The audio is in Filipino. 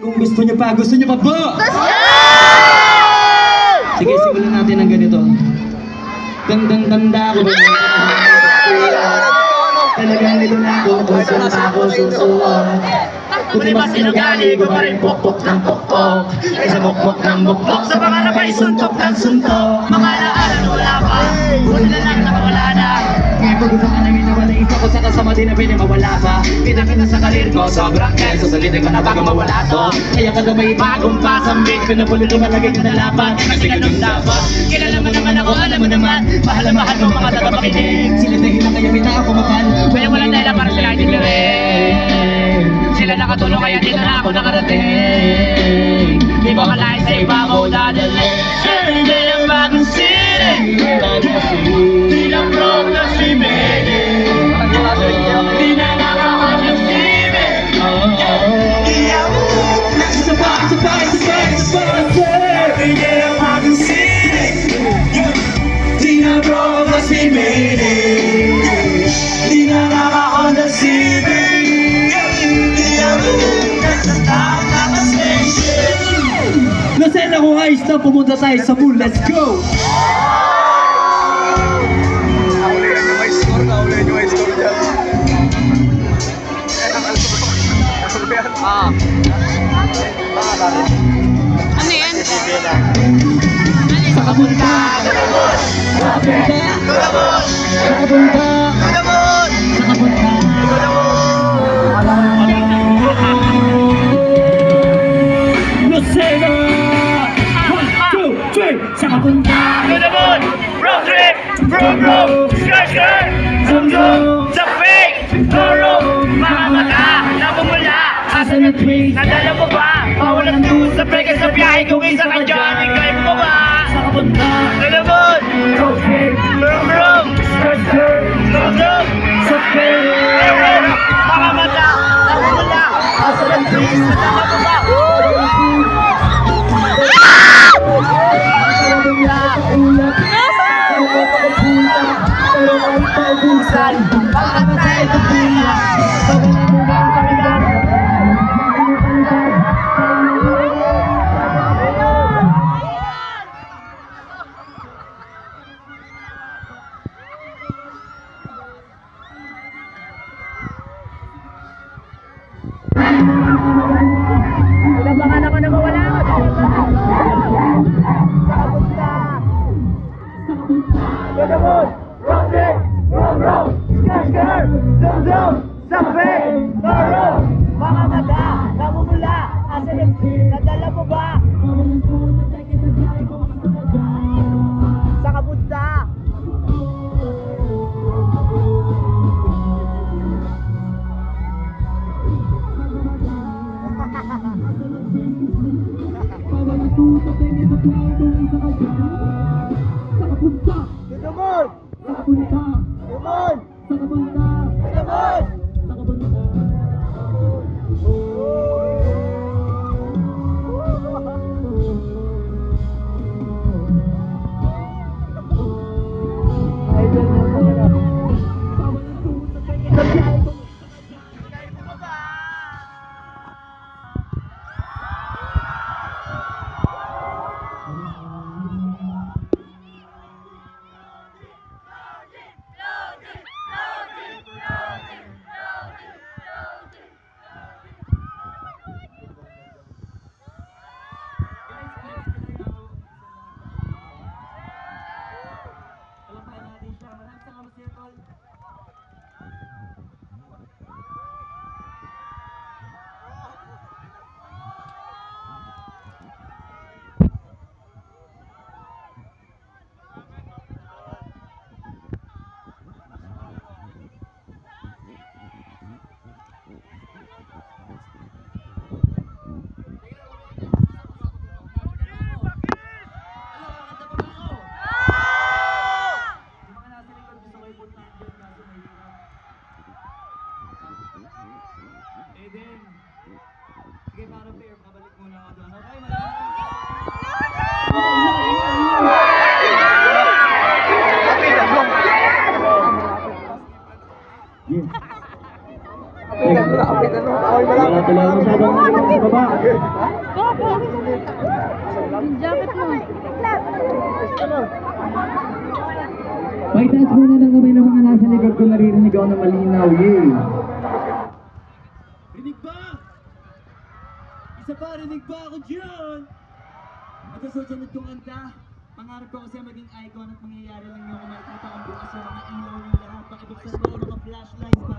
Kung gusto nyo pa ba? Sige, simulan natin ng ganito. Tandang-tanda ko ba? Talagang nito na ako, kung saan ako susuot. Kung di ba sinugali ko pa rin pokpok ng pokpok. Ay sa mokpok ng mokpok, sa pangarap ay suntok ng suntok. Mga naalan wala pa, buti na lang nakawala na. Ngayon pag gusto ka namin nawala, isa ko sa kasama din na pwede mawala pa. Kita sa karir ko, sobrang kaya sasalita ko na bago mawala to. Kaya ka na may bagong pasambit, pinapulit ko malagay ka na lapat. Kasi ganun dapat, kilala mo naman ako, alam mo naman. Mahal na mahal mo mga tagapakinig. Sila dahil lang kaya pita ako mapal. Kaya walang dahilan para sila hindi rin. Sila nakatulong kaya dito na ako nakarating. Di ba kalahin sa iba ko dadalhin. Hindi ang bagong sining. Di lang broke na si Mene. Di na nakakot ng sining. Hindi ang bagong sining. Di na broke na si Mene. Di na nakakot ng sining. Nasend ako guys na pumunta tayo sa pool. Let's go! Naulihan yung high score dyan. Ano yan? Sa kapunta! Sa kapunta! Sa kapunta! Sa kapunta! Lucena! 1, 2, 3! Sa kapunta! Good road trip, bro, sky, zoom, sa fake, toro, mga mata, namumula, Asa na trace? nadala mo ba? Bawal ang doon sa break sa biyahe, kung isa ka dyan, ikay mo ba? Sa kapunta! Good bro, zoom, Sa pera! mga mata, namumula, Asa na trace? nadala mo ba? Paubusan, bakit tayo tupula? Pagalan mo ba ang pamigan? Baka ako na mawala ako. Road trip, bro, sky, zoom, sa fake, toro, mga mata, namumula, asa nadala mo ba? Sa kapunta. Dumon! Dumon! Dumon! Sige, para fair, kabalik muna ako doon. Okay, Wala talaga masyadong baba. Yung jacket mo. Paitaas muna ng kamay ng mga nasa likod ko, naririnig ako na malinaw, yay! Rinig ba? Isa pa, rinig ba ako dyan? At sa susunod kong kanta, pangarap ko kasi maging icon at mangyayari lang yung kung makikita kong bukas yung mga ilaw ng lahat. Pakibuksan mo ng mga flashlights para